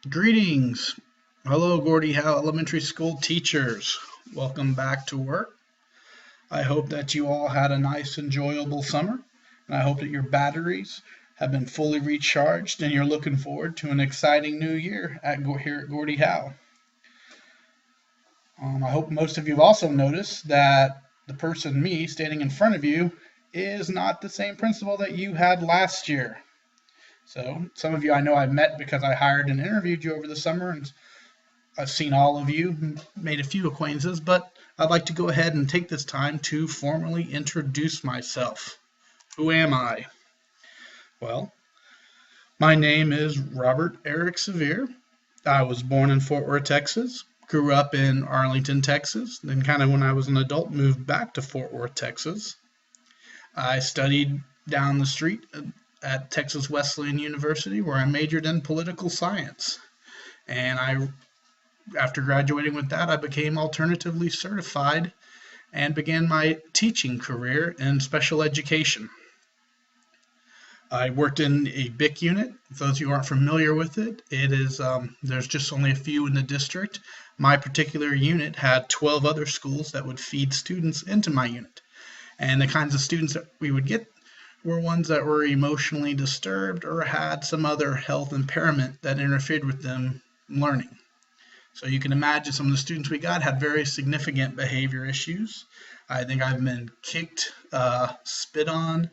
Greetings. Hello, Gordie Howe Elementary School teachers. Welcome back to work. I hope that you all had a nice, enjoyable summer, and I hope that your batteries have been fully recharged and you're looking forward to an exciting new year here at Gordie Howe. I hope most of you have also noticed that the person, me, standing in front of you is not the same principal that you had last year. So, some of you I know I've met because I hired and interviewed you over the summer, and I've seen all of you, made a few acquaintances, but I'd like to go ahead and take this time to formally introduce myself. Who am I? Well, my name is Robert Eeric Sevier. I was born in Fort Worth, Texas, grew up in Arlington, Texas, then kind of when I was an adult moved back to Fort Worth, Texas. I studied down the street at Texas Wesleyan University where I majored in political science. And after graduating with that, I became alternatively certified and began my teaching career in special education. I worked in a BIC unit. If those of you aren't familiar with it, there's just only a few in the district. My particular unit had 12 other schools that would feed students into my unit. And the kinds of students that we would get were ones that were emotionally disturbed or had some other health impairment that interfered with them learning. So you can imagine some of the students we got had very significant behavior issues. I think I've been kicked, spit on,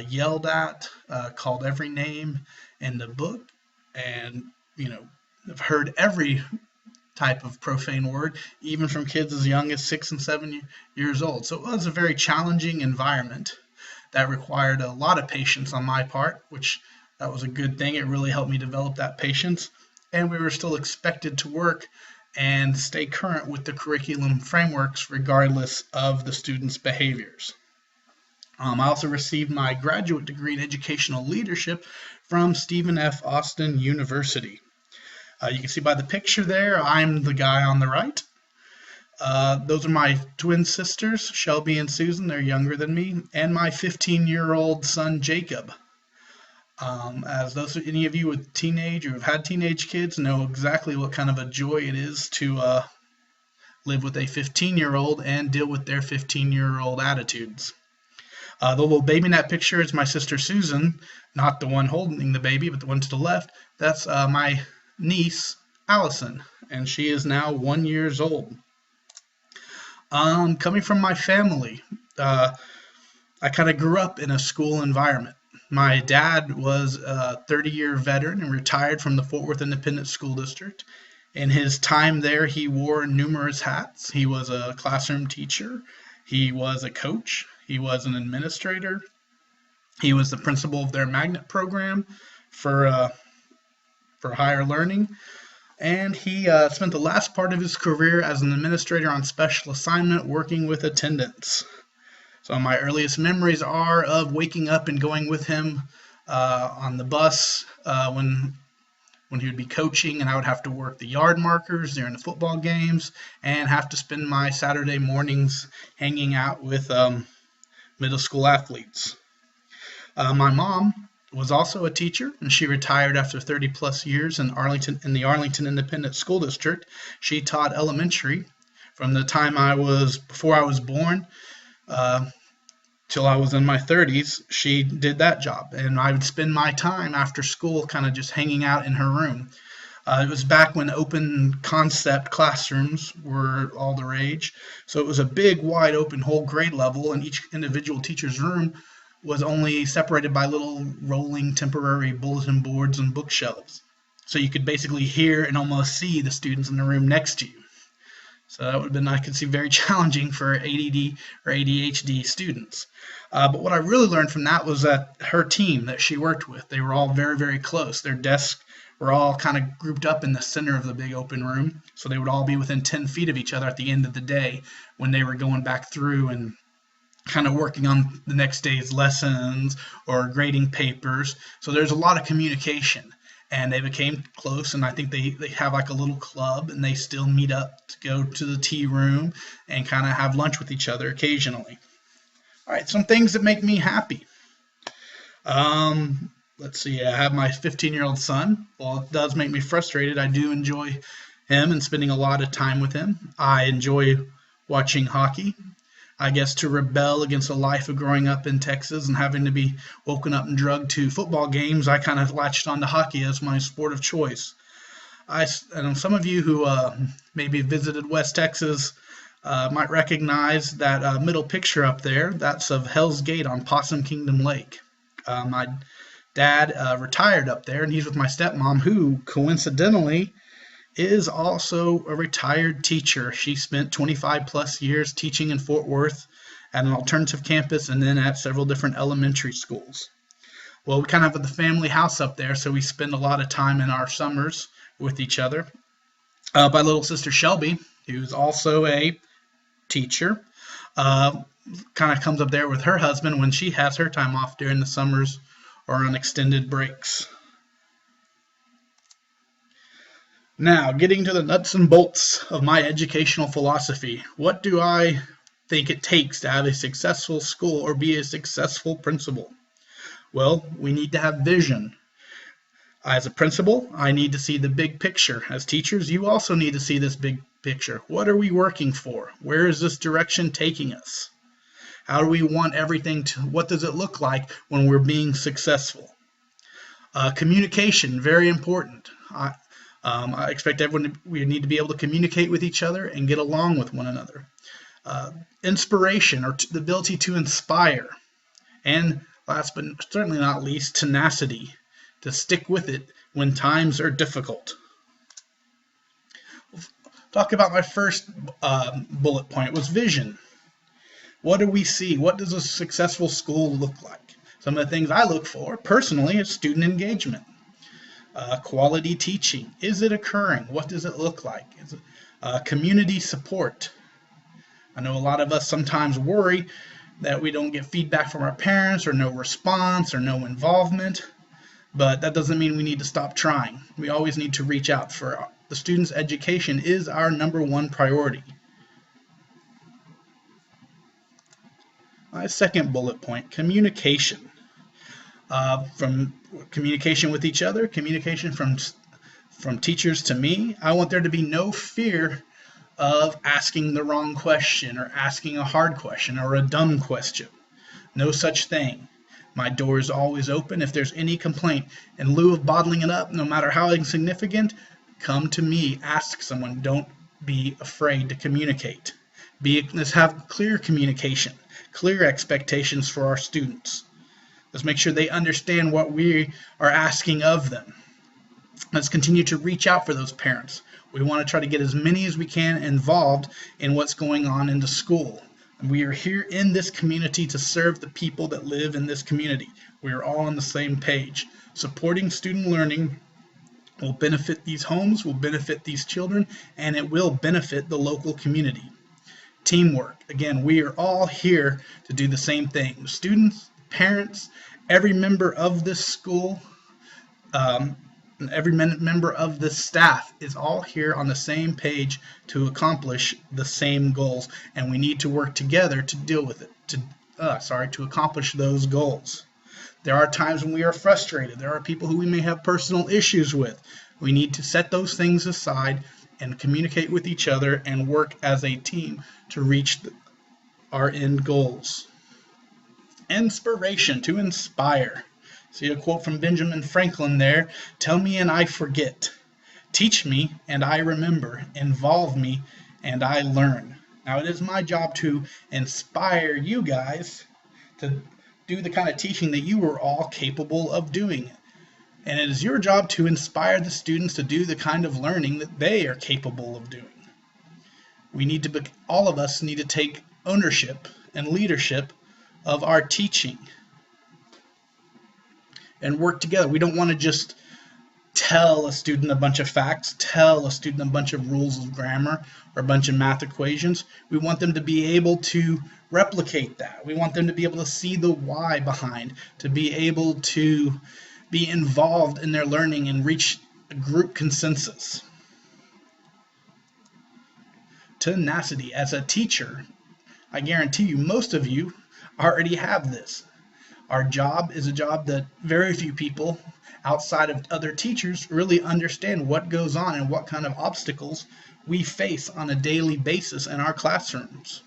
yelled at, called every name in the book, and I've heard every type of profane word, even from kids as young as 6 and 7 years old. So it was a very challenging environment that required a lot of patience on my part, which that was a good thing. It really helped me develop that patience. And we were still expected to work and stay current with the curriculum frameworks regardless of the students' behaviors. I also received my graduate degree in educational leadership from Stephen F. Austin University. You can see by the picture there, I'm the guy on the right. Those are my twin sisters, Shelby and Susan. They're younger than me, and my 15-year-old son, Jacob. As any of you with teenage or have had teenage kids know exactly what kind of a joy it is to live with a 15-year-old and deal with their 15-year-old attitudes. The little baby in that picture is my sister Susan, not the one holding the baby, but the one to the left. That's my niece, Allison, and she is now 1 year old. Coming from my family, I kind of grew up in a school environment. My dad was a 30-year veteran and retired from the Fort Worth Independent School District. In his time there, he wore numerous hats. He was a classroom teacher. He was a coach. He was an administrator. He was the principal of their magnet program for higher learning. And he spent the last part of his career as an administrator on special assignment working with attendance. So my earliest memories are of waking up and going with him on the bus when he would be coaching, and I would have to work the yard markers during the football games and have to spend my Saturday mornings hanging out with middle school athletes. My mom was also a teacher, and she retired after 30 plus years in the Arlington Independent School District. She taught elementary from the time before I was born till I was in my 30s. She did that job, and I would spend my time after school kind of just hanging out in her room. It was back when open concept classrooms were all the rage, so it was a big, wide open whole grade level, and each individual teacher's room was only separated by little rolling temporary bulletin boards and bookshelves. So you could basically hear and almost see the students in the room next to you. So that would have been, I could see, very challenging for ADD or ADHD students. But what I really learned from that was that her team that she worked with, they were all very, very close. Their desks were all kind of grouped up in the center of the big open room. So they would all be within 10 feet of each other at the end of the day when they were going back through and kind of working on the next day's lessons or grading papers. So there's a lot of communication, and they became close, and I think they have like a little club, and they still meet up to go to the tea room and kind of have lunch with each other occasionally. All right, some things that make me happy. let's see, I have my 15-year-old son. While it does make me frustrated, I do enjoy him and spending a lot of time with him. I enjoy watching hockey. I guess to rebel against a life of growing up in Texas and having to be woken up and drugged to football games, I kind of latched onto hockey as my sport of choice. And some of you who maybe visited West Texas might recognize that middle picture up there. That's of Hell's Gate on Possum Kingdom Lake. My dad retired up there, and he's with my stepmom, who coincidentally is also a retired teacher. She spent 25 plus years teaching in Fort Worth at an alternative campus and then at several different elementary schools. Well, we kind of have the family house up there, so we spend a lot of time in our summers with each other. My little sister Shelby, who's also a teacher, kind of comes up there with her husband when she has her time off during the summers or on extended breaks. Now, getting to the nuts and bolts of my educational philosophy. What do I think it takes to have a successful school or be a successful principal? Well, we need to have vision. As a principal, I need to see the big picture. As teachers, you also need to see this big picture. What are we working for? Where is this direction taking us? How do we want everything to, what does it look like when we're being successful? Communication, very important. I expect everyone, we need to be able to communicate with each other and get along with one another. Inspiration, or the ability to inspire. And last but certainly not least, tenacity, to stick with it when times are difficult. Talk about my first bullet point was vision. What do we see? What does a successful school look like? Some of the things I look for personally is student engagement. Quality teaching. Is it occurring? What does it look like? Is it, community support. I know a lot of us sometimes worry that we don't get feedback from our parents or no response or no involvement, but that doesn't mean we need to stop trying. We always need to reach out. For the student's education is our #1 priority. My second bullet point, communication. From communication with each other, communication from teachers to me. I want there to be no fear of asking the wrong question or asking a hard question or a dumb question. No such thing. My door is always open. If there's any complaint, in lieu of bottling it up, no matter how insignificant, come to me, ask someone. Don't be afraid to communicate. Let's have clear communication, clear expectations for our students. Let's make sure they understand what we are asking of them. Let's continue to reach out for those parents. We want to try to get as many as we can involved in what's going on in the school. And we are here in this community to serve the people that live in this community. We are all on the same page. Supporting student learning will benefit these homes, will benefit these children, and it will benefit the local community. Teamwork. Again, we are all here to do the same thing. The students, parents, every member of this school, every member of the staff is all here on the same page to accomplish the same goals, and we need to work together to deal with it, to accomplish those goals. There are times when we are frustrated. There are people who we may have personal issues with. We need to set those things aside and communicate with each other and work as a team to reach our end goals. Inspiration, to inspire. See a quote from Benjamin Franklin there. Tell me and I forget. Teach me and I remember. Involve me and I learn. Now it is my job to inspire you guys to do the kind of teaching that you are all capable of doing. And it is your job to inspire the students to do the kind of learning that they are capable of doing. All of us need to take ownership and leadership of our teaching and work together. We don't want to just tell a student a bunch of facts, tell a student a bunch of rules of grammar or a bunch of math equations. We want them to be able to replicate that. We want them to be able to see the why behind, to be able to be involved in their learning and reach a group consensus. Tenacity. As a teacher, I guarantee you, most of you already have this. Our job is a job that very few people outside of other teachers really understand what goes on and what kind of obstacles we face on a daily basis in our classrooms.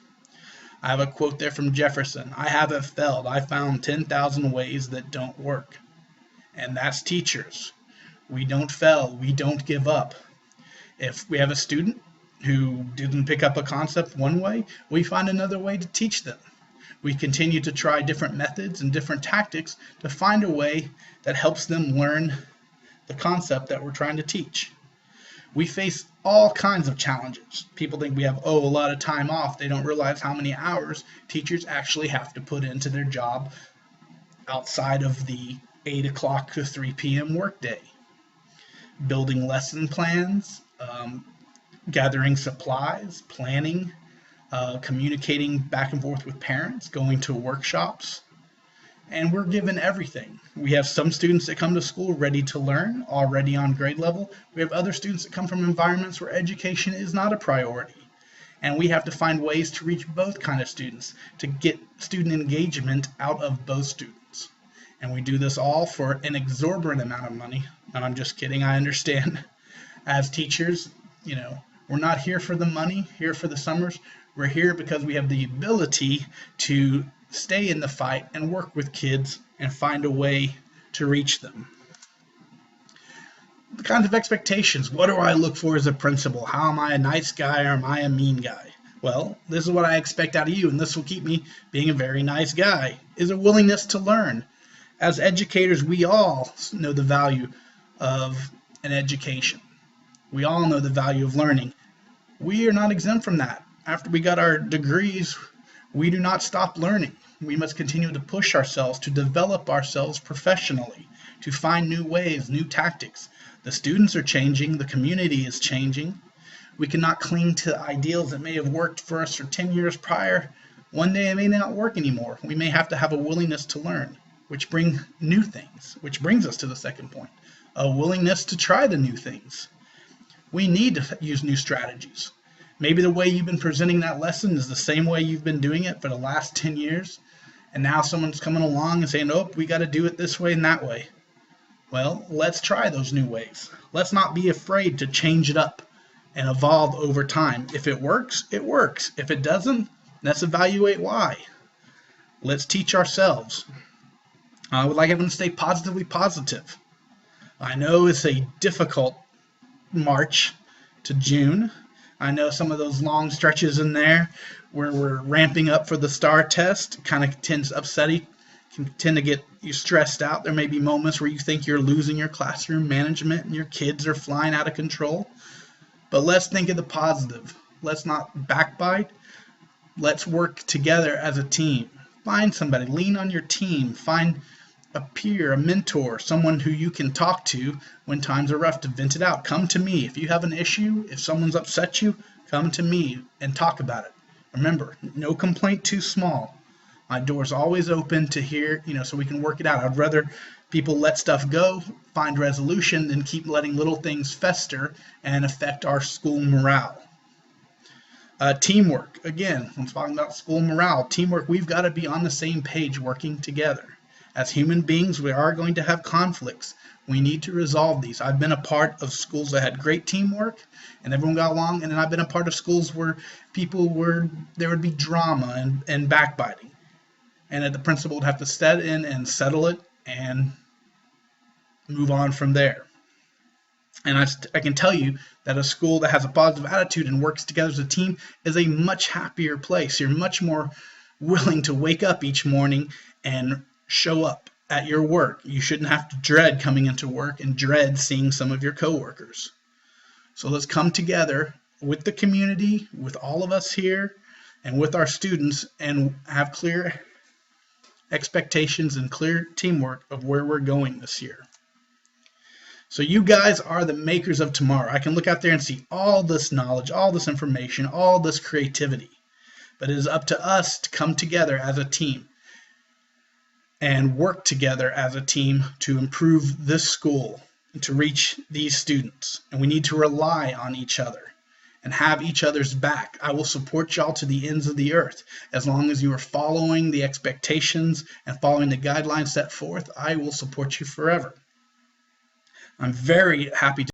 I have a quote there from Jefferson: "I haven't failed. I found 10,000 ways that don't work." And that's teachers. We don't fail. We don't give up. If we have a student who didn't pick up a concept one way, we find another way to teach them. We continue to try different methods and different tactics to find a way that helps them learn the concept that we're trying to teach. We face all kinds of challenges. People think we have, a lot of time off. They don't realize how many hours teachers actually have to put into their job outside of the 8 o'clock to 3 p.m. workday. Building lesson plans, gathering supplies, planning, communicating back and forth with parents, going to workshops, and we're given everything. We have some students that come to school ready to learn, already on grade level. We have other students that come from environments where education is not a priority. And we have to find ways to reach both kind of students, to get student engagement out of both students. And we do this all for an exorbitant amount of money. And I'm just kidding, I understand. As teachers, we're not here for the money, here for the summers. We're here because we have the ability to stay in the fight and work with kids and find a way to reach them. The kinds of expectations. What do I look for as a principal? How am I a nice guy or am I a mean guy? Well, this is what I expect out of you, and this will keep me being a very nice guy, is a willingness to learn. As educators, we all know the value of an education. We all know the value of learning. We are not exempt from that. After we got our degrees, we do not stop learning. We must continue to push ourselves, to develop ourselves professionally, to find new ways, new tactics. The students are changing, the community is changing. We cannot cling to ideals that may have worked for us for 10 years prior. One day it may not work anymore. We may have to have a willingness to learn, which brings new things, which brings us to the second point, a willingness to try the new things. We need to use new strategies. Maybe the way you've been presenting that lesson is the same way you've been doing it for the last 10 years, and now someone's coming along and saying, we got to do it this way and that way. Well, let's try those new ways. Let's not be afraid to change it up and evolve over time. If it works, it works. If it doesn't, let's evaluate why. Let's teach ourselves. I would like everyone to stay positively positive. I know it's a difficult March to June. I know some of those long stretches in there where we're ramping up for the STAR test kind of tends to upset you, can tend to get you stressed out. There may be moments where you think you're losing your classroom management and your kids are flying out of control. But let's think of the positive. Let's not backbite. Let's work together as a team. Find somebody, lean on your team, find a peer, a mentor, someone who you can talk to when times are rough to vent it out. Come to me. If you have an issue, if someone's upset you, come to me and talk about it. Remember, no complaint too small. My door's always open to hear, so we can work it out. I'd rather people let stuff go, find resolution, than keep letting little things fester and affect our school morale. Teamwork. Again, I'm talking about school morale. Teamwork, we've got to be on the same page working together. As human beings, we are going to have conflicts. We need to resolve these. I've been a part of schools that had great teamwork and everyone got along, and then I've been a part of schools where there would be drama and backbiting. And that the principal would have to step in and settle it and move on from there. And I can tell you that a school that has a positive attitude and works together as a team is a much happier place. You're much more willing to wake up each morning and show up at your work. You shouldn't have to dread coming into work and dread seeing some of your coworkers. So let's come together with the community, with all of us here, and with our students, and have clear expectations and clear teamwork of where we're going this year. So you guys are the makers of tomorrow. I can look out there and see all this knowledge, all this information, all this creativity. But it is up to us to come together as a team and work together as a team to improve this school and to reach these students. And we need to rely on each other. and have each other's back. I will support y'all to the ends of the earth. As long as you are following the expectations and following the guidelines set forth, I will support you forever. I'm very happy to